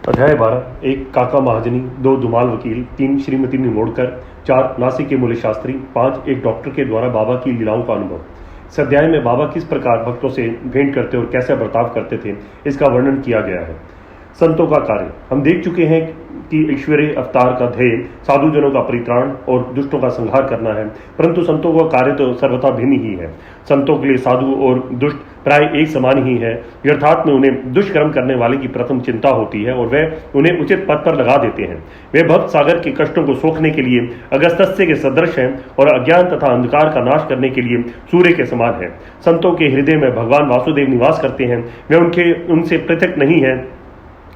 अध्याय 12। 1 काका महाजनी, 2 धुमाल वकील, 3 श्रीमती निमोड़कर, 4 नासिक के मूल्य शास्त्री, 5 एक डॉक्टर के द्वारा बाबा की लीलाओं का अनुभव। इस अध्याय में बाबा किस प्रकार भक्तों से भेंट करते और कैसा बर्ताव करते थे, इसका वर्णन किया गया है। संतों का कार्य। हम देख चुके हैं कि ईश्वरीय अवतार का ध्येय साधुजनों का परित्राण और दुष्टों का संहार करना है, परंतु संतों का कार्य तो सर्वथा भिन्न ही है। संतों के लिए साधु और दुष्ट प्राय एक समान ही है। यथार्थ में उन्हें दुष्कर्म करने वाले की प्रथम चिंता होती है और वे उन्हें उचित पद पर लगा देते हैं। वे भक्त सागर के कष्टों को सोखने के लिए अगस्त्य के सदृश हैं और अज्ञान तथा अंधकार का नाश करने के लिए सूर्य के समान है। संतों के हृदय में भगवान वासुदेव निवास करते हैं। वे उनसे पृथक नहीं है।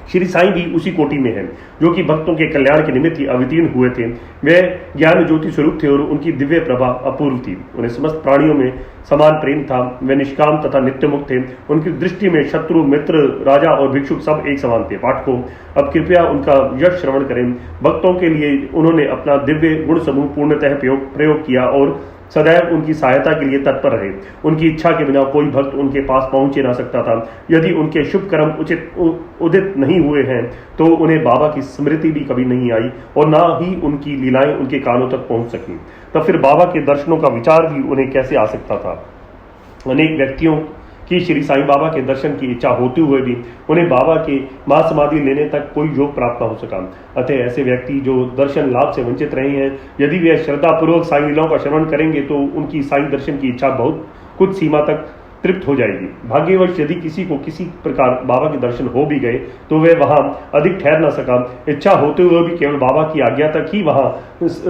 श्री साईं भी उसी कोटि में हैं, जो कि भक्तों के कल्याण के निमित्त ही अवतीर्ण हुए थे। वे ज्ञान ज्योति स्वरूप थे और उनकी दिव्य प्रभा अपूर्व थी। उन्हें समस्त प्राणियों में समान प्रेम था। वे निष्काम तथा नित्य मुक्त थे। उनकी दृष्टि में शत्रु, मित्र, राजा और भिक्षुक सब एक समान थे। पाठकों, अब कृपया उनका यश श्रवण करें। भक्तों के लिए उन्होंने अपना दिव्य गुण समूह पूर्णतः प्रयोग किया और सदैव उनकी सहायता के लिए तत्पर रहे। उनकी इच्छा के बिना कोई भक्त उनके पास पहुंच ही ना सकता था। यदि उनके शुभ कर्म उदित नहीं हुए हैं तो उन्हें बाबा की स्मृति भी कभी नहीं आई और ना ही उनकी लीलाएं उनके कानों तक पहुंच सकी। तब फिर बाबा के दर्शनों का विचार भी उन्हें कैसे आ सकता था। अनेक व्यक्तियों कि श्री साईं बाबा के दर्शन की इच्छा होते हुए भी उन्हें बाबा के महासमाधि लेने तक कोई योग प्राप्त न हो सका। अतः ऐसे व्यक्ति जो दर्शन लाभ से वंचित रहे हैं, यदि वे श्रद्धापूर्वक साईं लीलाओं का श्रवण करेंगे तो उनकी साईं दर्शन की इच्छा बहुत कुछ सीमा तक तृप्त हो जाएगी। भाग्यवश यदि किसी को किसी प्रकार बाबा के दर्शन हो भी गए तो वे वहां अधिक ठहर न सका। इच्छा होते हुए भी केवल बाबा की आज्ञा तक ही वहां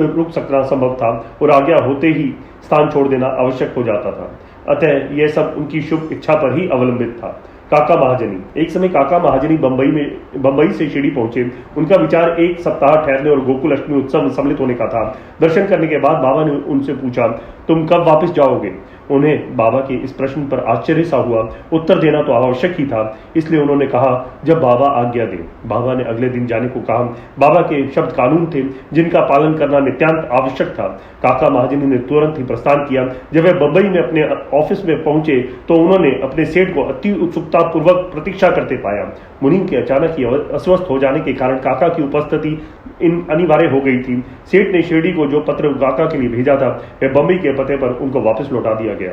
रुक सकना संभव था और आज्ञा होते ही स्थान छोड़ देना आवश्यक हो जाता था। अतः यह सब उनकी शुभ इच्छा पर ही अवलंबित था। काका महाजनी। एक समय काका महाजनी बंबई से शिरडी पहुंचे। उनका विचार एक सप्ताह ठहरने और गोकुल अष्टमी उत्सव में सम्मिलित होने का था। दर्शन करने के बाद बाबा ने उनसे पूछा, तुम कब वापस जाओगे? उन्हें बाबा के इस प्रश्न पर आश्चर्य सा हुआ। उत्तर देना तो आवश्यक ही था, इसलिए उन्होंने कहा, जब बाबा आज्ञा दे। बाबा ने अगले दिन जाने को कहा। बाबा के शब्द कानून थे जिनका पालन करना नित्यांत आवश्यक था। काका महाजनी ने तुरंत ही प्रस्थान किया। जब वे बंबई में अपने ऑफिस में पहुंचे तो उन्होंने अपने सेठ को अति उत्सुकता पूर्वक प्रतीक्षा करते पाया। मुनीम के अचानक ही अस्वस्थ हो जाने के कारण काका की उपस्थिति अनिवार्य हो गई थी। सेठ ने शिरडी को जो पत्र काका के लिए भेजा था वह बंबई के पते पर उनको वापस लौटा दिया गया।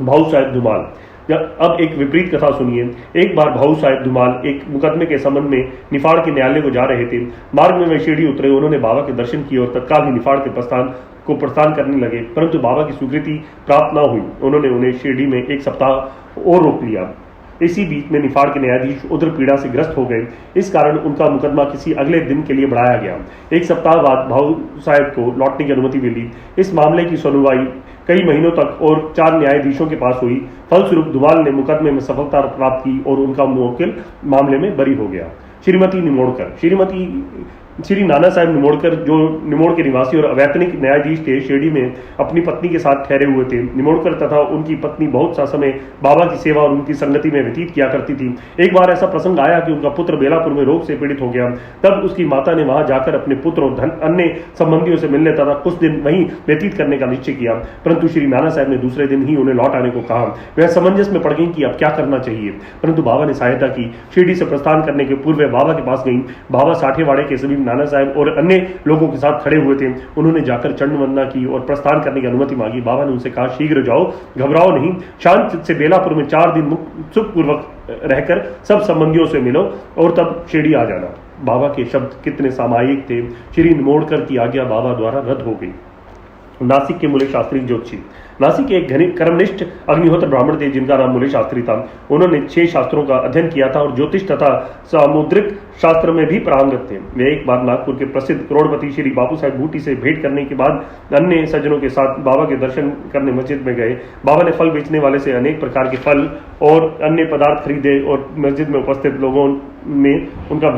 भाऊ साहेब धुमाल। अब एक विपरीत कथा सुनिए। एक बार भाऊ साहेब धुमाल एक मुकदमे के संबंध में निफाड़ के न्यायालय को जा रहे थे। मार्ग में वे शिरडी उतरे। उन्होंने बाबा के दर्शन किए और तत्काल ही निफाड़ के प्रस्थान करने लगे, परंतु बाबा की स्वीकृति प्राप्त न हुई। उन्होंने उन्हें शिरडी में एक सप्ताह और रोक लिया। इसी बीच में निफाड़ के न्यायाधीश उधर पीड़ा से ग्रस्त हो गए। इस कारण उनका मुकदमा किसी अगले दिन के लिए बढ़ाया गया। एक सप्ताह बाद भाऊ साहब को लौटने की अनुमति मिली। इस मामले की सुनवाई कई महीनों तक और 4 न्यायाधीशों के पास हुई। फलस्वरूप धुमाल ने मुकदमे में सफलता प्राप्त की और उनका मुवक्किल मामले में बरी हो गया। श्रीमती निमोड़कर। श्री नाना साहब निमोड़कर, जो निमोड़ के निवासी और अवैतनिक न्यायाधीश थे, शिरडी में अपनी पत्नी के साथ ठहरे हुए थे। निमोड़कर तथा उनकी पत्नी बहुत सा समय बाबा की सेवा और उनकी संगति में व्यतीत किया करती थी। एक बार ऐसा प्रसंग आया कि उनका पुत्र बेलापुर में रोग से पीड़ित हो गया। तब उसकी माता ने वहां जाकर अपने पुत्र और अन्य संबंधियों से मिलने तथा कुछ दिन वहीं व्यतीत करने का निश्चय किया, परंतु श्री नाना साहब ने दूसरे दिन ही उन्हें लौट आने को कहा। वह समंजस में पड़ गई कि अब क्या करना चाहिए, परंतु बाबा ने सहायता की। शिरडी से प्रस्थान करने के पूर्व बाबा के पास गई। बाबा साठेवाड़े के सभी नाना साहब और अन्य लोगों के साथ खड़े हुए थे। उन्होंने जाकर चरण वंदना की और प्रस्थान करने की अनुमति मांगी। बाबा ने उनसे कहा, शीघ्र जाओ, घबराओ नहीं। शांत चित्त से बेलापुर में 4 दिन सुखपूर्वक रहकर सब संबंधियों से मिलो और तब शिरडी आ जाना। बाबा के शब्द कितने सामायिक थे। श्री निमोड़कर की आज्ञा बाबा द्वारा रद्द हो गई। नासिक के मूल्य शास्त्री ज्योतिषी। नासिक के एक कर्मनिष्ठ अग्निहोत्र ब्राह्मण थे जिनका नाम मूल्य शास्त्री था। उन्होंने 6 शास्त्रों का अध्ययन किया था और ज्योतिष तथा सामुद्रिक शास्त्र में भी पारंगत थे। वे एक बार नागपुर के प्रसिद्ध करोड़पति श्री बापू साहेब बूटी से भेंट करने के बाद अन्य सज्जनों के साथ बाबा के दर्शन करने मस्जिद में गए। बाबा ने फल बेचने वाले से अनेक प्रकार के फल और अन्य पदार्थ खरीदे और मस्जिद में उपस्थित लोगों में उनको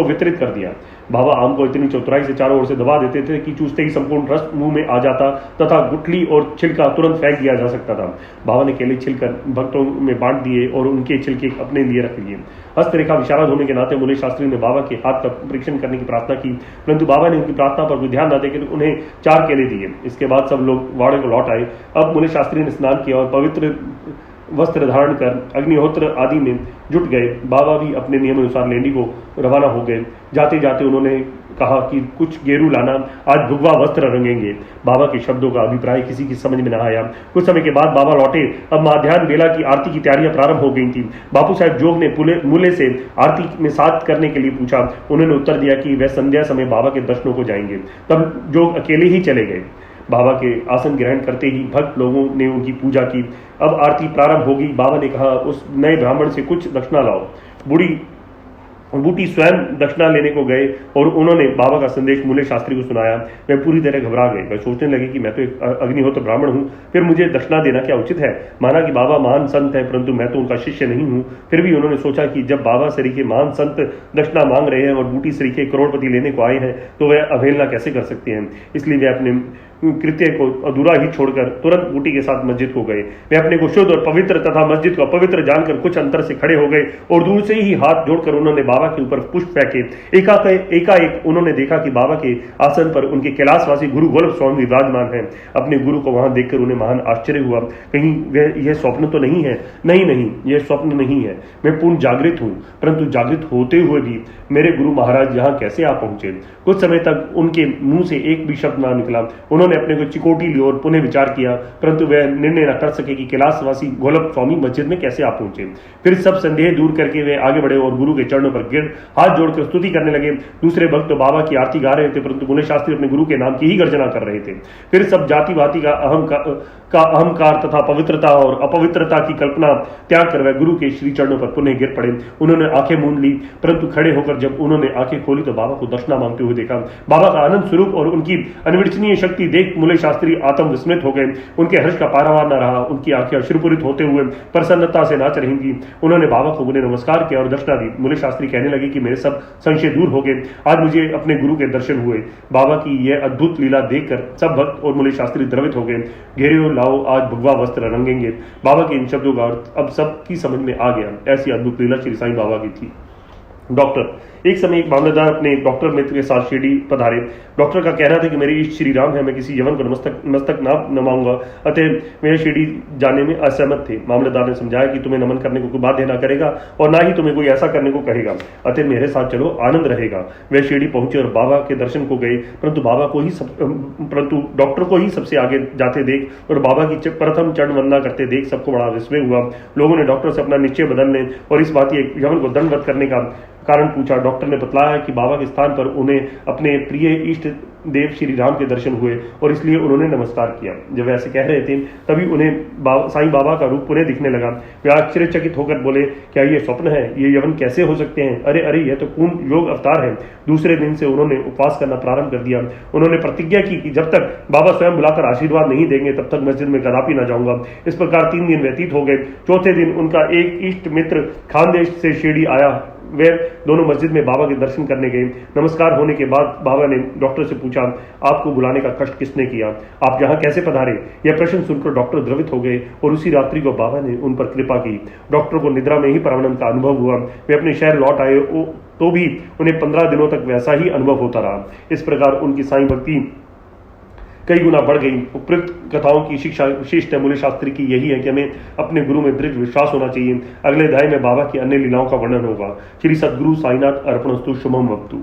वितरित कर दिया। बाबा आम को इतनी चतुराई से चारों ओर से दबा देते थे कि चूसते ही संपूर्ण रस मुंह में आ जाता तथा गुठली और छिलका तुरंत फेंक दिया जा सकता था। बाबा ने केले छिलकर भक्तों में बांट दिए और उनके छिलके अपने लिए रख लिए। हस्तरेखा विशारद होने के नाते मूल्य शास्त्री ने बाबा के हाथ का परीक्षण करने की प्रार्थना की, परंतु बाबा ने उनकी प्रार्थना पर कोई ध्यान न देकर उन्हें 4 केले दिए। इसके बाद सब लोग वाड़े को लौट आए। अब मूल्य शास्त्री ने स्नान किया और पवित्र वस्त्र धारण कर अग्निहोत्र आदि में जुट गए। बाबा भी अपने नियमानुसार लेंडी को रवाना हो गए। जाते जाते उन्होंने कहा कि कुछ गेरू लाना, आज भगवा वस्त्र रंगेंगे। बाबा के शब्दों का अभिप्राय किसी की समझ में न आया। कुछ समय के बाद बाबा लौटे। अब माध्याह्न बेला की आरती की तैयारियां प्रारंभ हो गई थी। बापू साहब जोग ने मूले से आरती में साथ करने के लिए पूछा। उन्होंने उत्तर दिया कि वह संध्या समय बाबा के दर्शनों को जाएंगे। तब जोग अकेले ही चले गए। बाबा के आसन ग्रहण करते ही भक्त लोगों ने उनकी पूजा की। अब आरती प्रारंभ होगी। बाबा ने कहा, उस नए ब्राह्मण से कुछ दक्षिणा लाओ। बूटी स्वयं दक्षिणा लेने को गए और उन्होंने बाबा का संदेश मूले शास्त्री को सुनाया। वे पूरी तरह घबरा गए। वे सोचने लगे कि मैं तो एक अग्निहोत्र ब्राह्मण हूँ, फिर मुझे दक्षिणा देना क्या उचित है। माना कि बाबा महान संत है, परंतु मैं तो उनका शिष्य नहीं हूँ। फिर भी उन्होंने सोचा कि जब बाबा श्री के महान संत दक्षिणा मांग रहे हैं और बूटी श्री के करोड़पति लेने को आए हैं, तो वह अवहेलना कैसे कर सकते हैं। इसलिए वे अपने कृत्य को अधूरा ही छोड़कर तुरंत बूटी के साथ मस्जिद को गए। वे अपने को शुद्ध और पवित्र तथा मस्जिद को अपवित्र जानकर कुछ अंतर से खड़े हो गए और दूर से ही हाथ जोड़कर उन्होंने बाबा के ऊपर पुष्प फेंके। एकाएक उन्होंने देखा कि बाबा के आसन पर उनके कैलाशवासी गुरु गोलक स्वामी विराजमान हैं। अपने गुरु को वहां देखकर उन्हें महान आश्चर्य हुआ। कहीं यह स्वप्न तो नहीं है? नहीं, यह स्वप्न नहीं है। मैं पूर्ण जागृत हूं, परंतु जागृत होते हुए भी मेरे गुरु महाराज यहाँ कैसे आ पहुंचे? कुछ समय तक उनके मुंह से एक भी शब्द ना निकला। उन्होंने अपने को चिकोटी ली और पुनः विचार किया, परंतु वह निर्णय न कर सके कि कैलाशवासी गोलक स्वामी मस्जिद में कैसे आ पहुंचे। फिर सब संदेह दूर करके वे आगे बढ़े और गुरु के चरणों पर गिर हाथ जोड़कर स्तुति करने लगे। दूसरे भक्त तो बाबा की आरती गा रहे थे, परंतु मूले शास्त्री अपने गुरु के नाम की ही गर्जना कर रहे थे। फिर सब जाति भाति का अहंकार तथा पवित्रता और अपवित्रता की कल्पना त्याग कर वह गुरु के श्री चरणों पर पुनः गिर पड़े। उन्होंने आंखें मूंद ली, परंतु खड़े होकर जब उन्होंने आंखें खोली तो बाबा को दक्षिणा मांगते हुए देखा। बाबा का आनंद स्वरूप और उनकी अनिर्वचनीय शक्ति देख मूले शास्त्री आत्म विस्मित हो गए। उनके हर्ष का पारावार न रहा। उनकी आंखें अश्रुपूरित होते हुए प्रसन्नता से नाच रही थी। उन्होंने बाबा को उन्हें नमस्कार किया और दक्षिणा दी। मूले शास्त्री कहने लगे कि मेरे सब संशय दूर हो गए। आज मुझे अपने गुरु के दर्शन हुए। बाबा की यह अद्भुत लीला देखकर सब भक्त और मूले शास्त्री द्रवित हो गए। घेरे लाओ, आज भगवा वस्त्र रंगेंगे। बाबा के इन शब्दों का अर्थ अब सबकी समझ में आ गया। ऐसी अद्भुत लीला श्री साईं बाबा की थी। डॉक्टर एक समय एक मामलेदार अपने डॉक्टर मित्र के साथ शिरडी पधारे। डॉक्टर का कहना था कि मेरे इष्ट श्री राम है, मैं किसी यवन को मस्तक ना नमाऊंगा, अतः वे शिरडी जाने में असहमत थे। मामलेदार ने समझाया कि तुम्हें नमन करने को कोई बाध्य ना करेगा और ना ही तुम्हें कोई ऐसा करने को कहेगा, अतः मेरे साथ चलो, आनंद रहेगा। वे शिरडी पहुंचे और बाबा के दर्शन को गए, परंतु डॉक्टर को ही सबसे आगे जाते देख और बाबा की प्रथम चरण वंदना करते देख सबको बड़ा विस्मय हुआ। लोगों ने डॉक्टर से अपना निश्चय बदलने और इस बात यवन को दंडवत करने का कारण पूछा। डॉक्टर ने बतलाया कि बाबा के स्थान पर उन्हें अपने प्रिय इष्ट देव श्री राम के दर्शन हुए और इसलिए उन्होंने नमस्कार किया। जब ऐसे कह रहे थे तभी उन्हें साईं बाबा का रूप पुनः दिखने लगा। वे आश्चर्यचकित होकर बोले, क्या ये स्वप्न है? ये यवन कैसे हो सकते हैं? अरे यह तो पूर्ण योग अवतार है। दूसरे दिन से उन्होंने उपवास करना प्रारंभ कर दिया। उन्होंने प्रतिज्ञा की कि जब तक बाबा स्वयं बुलाकर आशीर्वाद नहीं देंगे तब तक मस्जिद में कदापि न जाऊंगा। इस प्रकार 3 दिन व्यतीत हो गए। चौथे दिन उनका एक इष्ट मित्र खानदेश से शिरडी आया। वे दोनों मस्जिद में बाबा के दर्शन करने गए। नमस्कार होने के बाद बाबा ने डॉक्टर से पूछा, आपको बुलाने का कष्ट किसने किया? आप यहाँ कैसे पधारे? यह प्रश्न सुनकर डॉक्टर द्रवित हो गए और उसी रात्रि को बाबा ने उन पर कृपा की। डॉक्टर को निद्रा में ही परमानंद का अनुभव हुआ। वे अपने शहर लौट आए तो भी उन्हें 15 दिनों तक वैसा ही अनुभव होता रहा। इस प्रकार उनकी साईं भक्ति कई गुना बढ़ गई। उपयुक्त कथाओं की शिक्षा विशिष्ट मूले शास्त्री की यही है कि हमें अपने गुरु में दृढ़ विश्वास होना चाहिए। अगले अध्याय में बाबा की अन्य लीलाओं का वर्णन होगा। श्री सद्गुरु साईनाथ अर्पणस्तु। शुभम वक्तु।